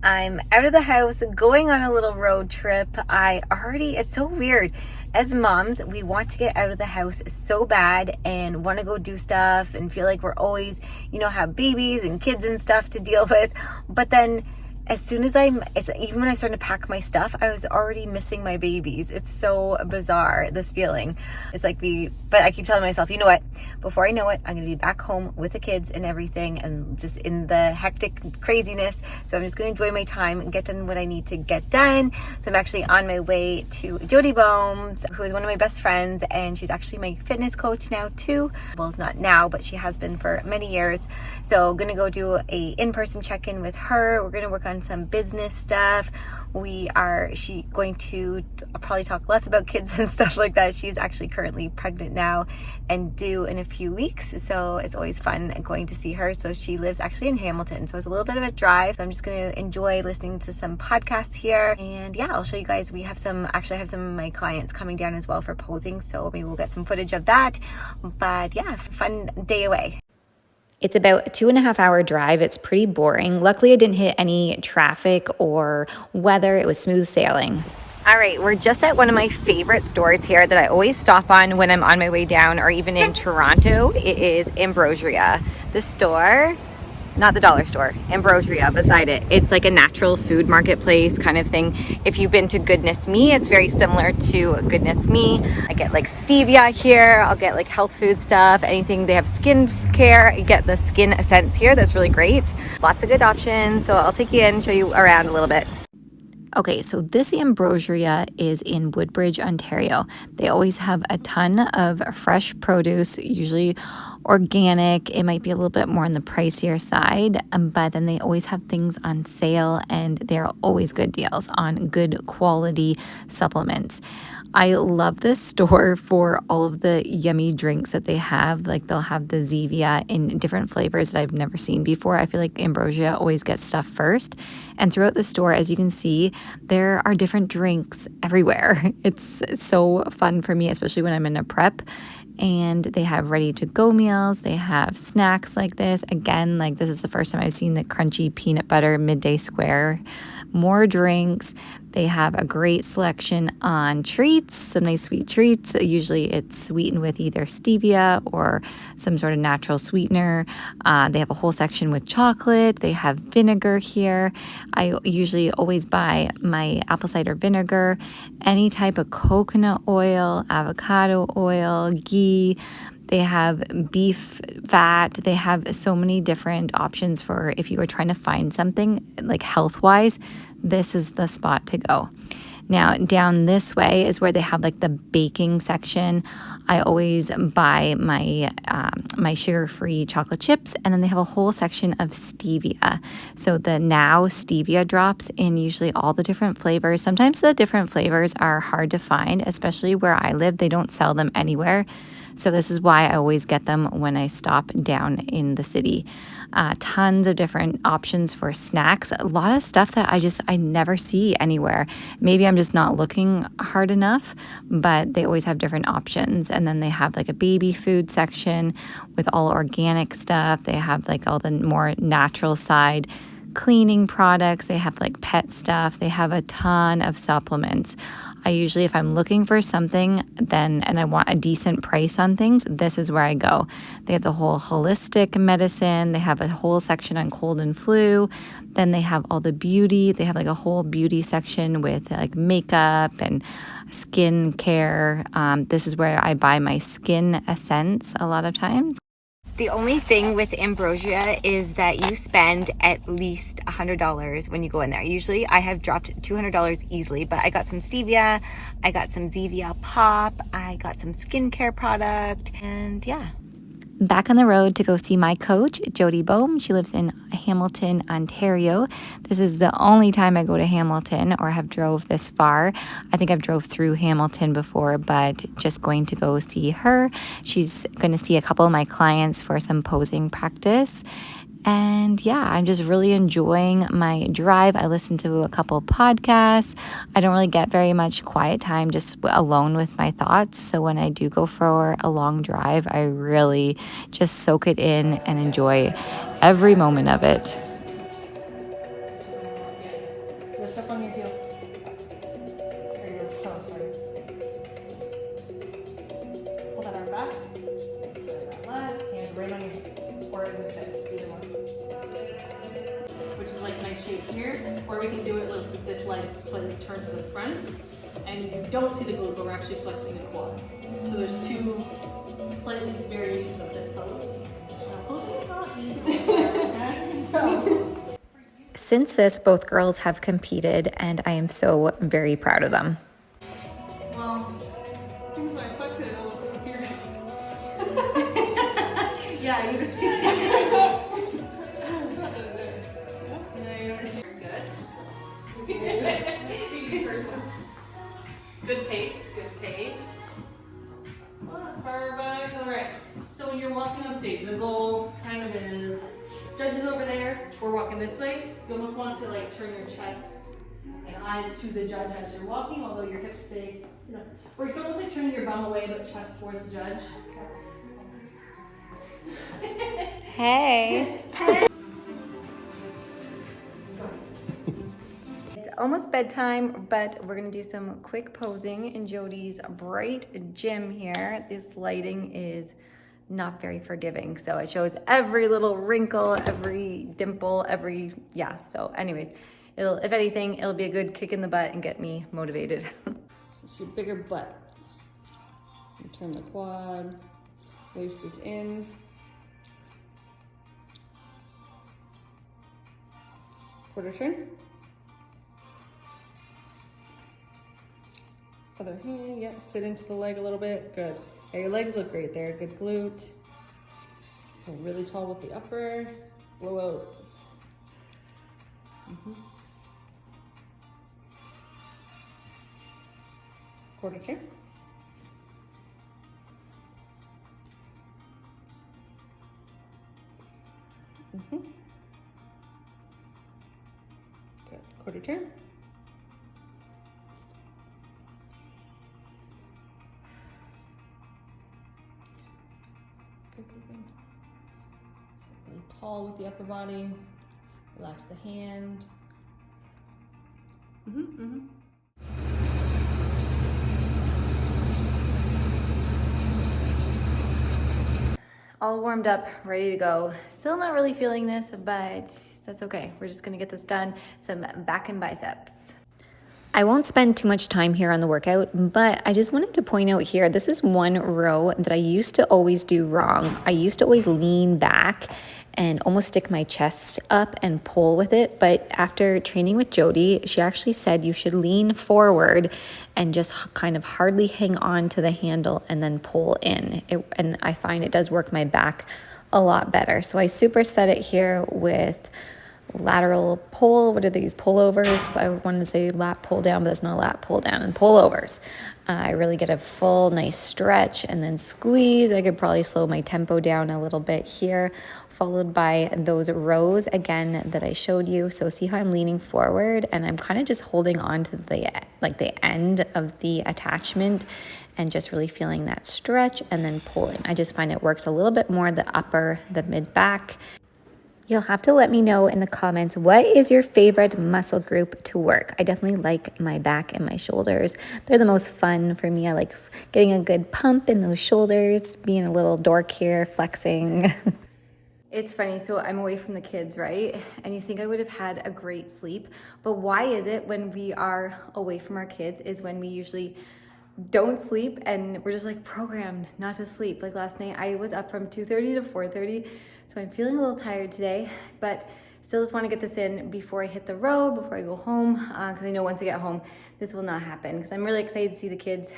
I'm out of the house, going on a little road trip. It's so weird. As moms, we want to get out of the house so bad and want to go do stuff and feel like we're always, have babies and kids and stuff to deal with. But then as soon as even when I started to pack my stuff, I was already missing my babies. It's so bizarre, this feeling. It's like but I keep telling myself, you know what? Before I know it, I'm going to be back home with the kids and everything and just in the hectic craziness. So I'm just going to enjoy my time and get done what I need to get done. So I'm actually on my way to Jody Bohms, who is one of my best friends, and she's actually my fitness coach now too. Well, not now, but she has been for many years. So I'm going to go do a in-person check-in with her. We're going to work on some business stuff. She's going to probably talk lots about kids and stuff like that. She's actually currently pregnant now and due in a few weeks. So it's always fun going to see her. So she lives actually in Hamilton. So it's a little bit of a drive. So I'm just going to enjoy listening to some podcasts here. And yeah, I'll show you guys. I have some of my clients coming down as well for posing. So maybe we'll get some footage of that. But yeah, fun day away. It's about a 2.5-hour drive. It's pretty boring. Luckily, I didn't hit any traffic or weather. It was smooth sailing. All right, we're just at one of my favorite stores here that I always stop on when I'm on my way down or even in Toronto. It is Ambrosia. The store, not the dollar store, Ambrosia beside it. It's like a natural food marketplace kind of thing. If you've been to Goodness Me, it's very similar to Goodness Me. I get like stevia here. I'll get like health food stuff, anything. They have skin care. You get the skin essence here. That's really great. Lots of good options. So I'll take you in and show you around a little bit. Okay, so this Ambrosia is in Woodbridge, Ontario. They always have a ton of fresh produce, usually organic. It might be a little bit more on the pricier side, but then they always have things on sale and they're always good deals on good quality supplements. I love this store for all of the yummy drinks that they have. Like they'll have the Zevia in different flavors that I've never seen before. I feel like Ambrosia always gets stuff first. And throughout the store, as you can see, there are different drinks everywhere. It's so fun for me, especially when I'm in a prep. And they have ready-to-go meals. They have snacks like this. Again, like this is the first time I've seen the crunchy peanut butter midday square. More drinks. They have a great selection on treats, some nice sweet treats. Usually it's sweetened with either stevia or some sort of natural sweetener. They have a whole section with chocolate. They have vinegar here. I usually always buy my apple cider vinegar, any type of coconut oil, avocado oil, ghee. They have beef fat. They have so many different options for if you are trying to find something like health-wise, this is the spot to go. Now, down this way is where they have like the baking section. I always buy my sugar-free chocolate chips, and then they have a whole section of stevia. So the now stevia drops in usually all the different flavors. Sometimes the different flavors are hard to find, especially where I live. They don't sell them anywhere. So this is why I always get them when I stop down in the city. Tons of different options for snacks. A lot of stuff that I never see anywhere. Maybe I'm just not looking hard enough, but they always have different options. And then they have like a baby food section with all organic stuff. They have like all the more natural side cleaning products. They have like pet stuff. They have a ton of supplements. I usually, if I'm looking for something and I want a decent price on things, this is where I go. They have the whole holistic medicine. They have a whole section on cold and flu. Then they have all the beauty. They have like a whole beauty section with like makeup and skin care. This is where I buy my skin essence a lot of times. The only thing with Ambrosia is that you spend at least $100 when you go in there. Usually I have dropped $200 easily, but I got some stevia, I got some Zevia pop, I got some skincare product, and yeah. Back on the road to go see my coach, Jody Bohms. She lives in Hamilton, Ontario. This is the only time I go to Hamilton or have drove this far. I think I've drove through Hamilton before, but just going to go see her. She's going to see a couple of my clients for some posing practice. And yeah, I'm just really enjoying my drive. I listen to a couple podcasts. I don't really get very much quiet time just alone with my thoughts. So when I do go for a long drive, I really just soak it in and enjoy every moment of it. step on your heel. There you go. So sorry. Pull that arm back. Sorry, that left hand right on your hip. Or in the fist, either one. Which is like nice shape here. Or we can do it with this leg slightly turned to the front. And you don't see the glute, but we're actually flexing the quad. So there's two slightly variations of this pose. Now, posing is not easy. So. Since this, both girls have competed, and I am so very proud of them. Well, things when I flex it, it'll disappear. Yeah, you Good pace, good pace. Perfect. All right. So when you're walking on stage, the goal kind of is, judges over there, we're walking this way. You almost want to like turn your chest and eyes to the judge as you're walking, although your hips stay, you know, or you can almost like turn your bum away, but chest towards the judge. Hey. It's almost bedtime, but we're gonna do some quick posing in Jody's bright gym here. This lighting is not very forgiving, so it shows every little wrinkle, every dimple, yeah. So anyways, if anything, it'll be a good kick in the butt and get me motivated. It's your bigger butt. And turn the quad, waist is in. Quarter turn. Other hand, yep, sit into the leg a little bit, good. Yeah, your legs look great there, good glute. Just feel really tall with the upper, blow out. Quarter turn. Good, quarter turn. Good. So really tall with the upper body. Relax the hand. All warmed up, ready to go. Still not really feeling this, but that's okay. We're just gonna get this done. Some back and biceps. I won't spend too much time here on the workout, but I just wanted to point out here, this is one row that I used to always do wrong. I used to always lean back and almost stick my chest up and pull with it. But after training with Jody, she actually said you should lean forward and just kind of hardly hang on to the handle and then pull in. And I find it does work my back a lot better. So I superset it here with lateral pull. What are these? Pullovers? I wanted to say lat pull down, but that's not a lat pull down. And pullovers. I really get a full nice stretch and then squeeze. I could probably slow my tempo down a little bit here, followed by those rows again that I showed you. So see how I'm leaning forward and I'm kind of just holding on to the end of the attachment and just really feeling that stretch and then pulling. I just find it works a little bit more the upper, the mid back. You'll have to let me know in the comments, what is your favorite muscle group to work? I definitely like my back and my shoulders. They're the most fun for me. I like getting a good pump in those shoulders, being a little dork here, flexing. It's funny, so I'm away from the kids, right? And you think I would have had a great sleep, but why is it when we are away from our kids is when we usually don't sleep and we're just like programmed not to sleep. Like last night I was up from 2:30 to 4:30, so I'm feeling a little tired today, but still just want to get this in before I hit the road, before I go home, because I know once I get home this will not happen, because I'm really excited to see the kids.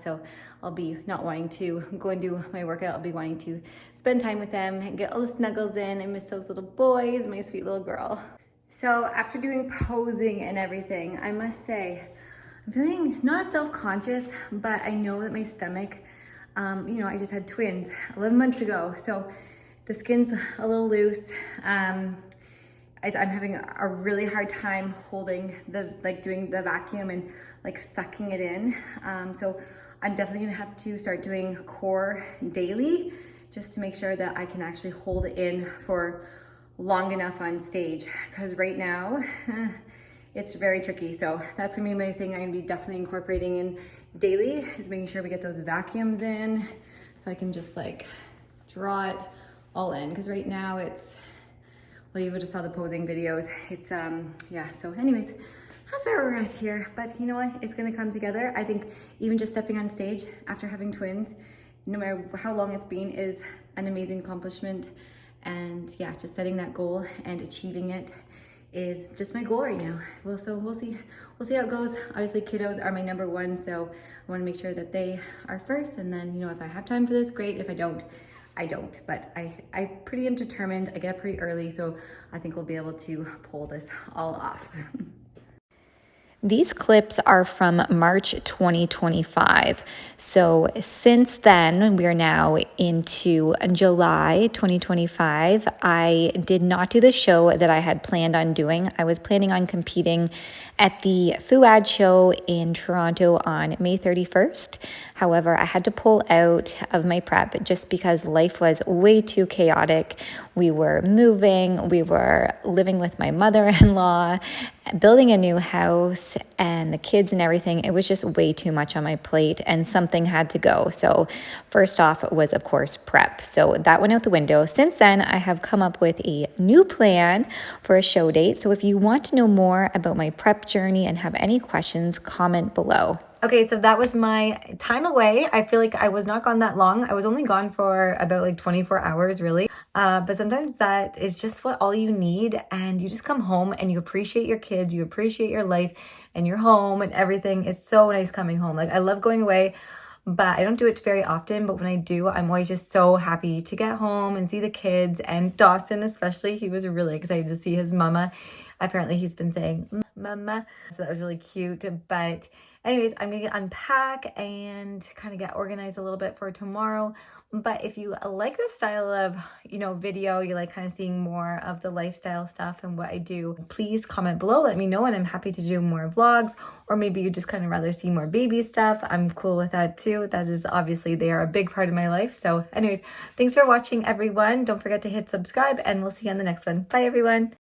So I'll be not wanting to go and do my workout. I'll be wanting to spend time with them and get all the snuggles in. I miss those little boys, my sweet little girl. So after doing posing and everything, I must say I'm feeling not self-conscious, but I know that my stomach, I just had twins 11 months ago, so the skin's a little loose. I'm having a really hard time holding doing the vacuum and sucking it in. So I'm definitely gonna have to start doing core daily just to make sure that I can actually hold it in for long enough on stage. Because right now, it's very tricky. So that's gonna be my thing I'm gonna be definitely incorporating in daily, is making sure we get those vacuums in so I can just like draw it all in. Because right now it's, well, you would have saw the posing videos. It's, yeah, so anyways, that's where we're at here. But you know what, it's gonna come together. I think even just stepping on stage after having twins, no matter how long it's been, is an amazing accomplishment. And yeah, just setting that goal and achieving it is just my goal right now. Well, so we'll see how it goes. Obviously kiddos are my number one, so I want to make sure that they are first, and then, you know, if I have time for this, great. If I don't, I don't. But I pretty am determined. I get up pretty early, so I think we'll be able to pull this all off. These clips are from March 2025. So since then, we are now into July 2025. I did not do the show that I had planned on doing. I was planning on competing at the FUAD show in Toronto on May 31st. However, I had to pull out of my prep just because life was way too chaotic. We were moving, we were living with my mother-in-law, building a new house, and the kids and everything. It was just way too much on my plate, and something had to go. So first off was, of course, prep. So that went out the window. Since then, I have come up with a new plan for a show date. So if you want to know more about my prep journey and have any questions, comment below. Okay, so that was my time away. I feel like I was not gone that long. I was only gone for about like 24 hours, really. But sometimes that is just what all you need, and you just come home and you appreciate your kids, you appreciate your life and your home and everything. It's so nice coming home. Like, I love going away, but I don't do it very often. But when I do, I'm always just so happy to get home and see the kids, and Dawson especially. He was really excited to see his mama. Apparently he's been saying mama, so that was really cute. But anyways, I'm gonna unpack and kind of get organized a little bit for tomorrow. But if you like this style of, you know, video, you like kind of seeing more of the lifestyle stuff and what I do, please comment below, let me know, and I'm happy to do more vlogs. Or maybe you just kind of rather see more baby stuff. I'm cool with that too. That is obviously, they are a big part of my life. So anyways, thanks for watching, everyone. Don't forget to hit subscribe, and we'll see you on the next one. Bye, everyone.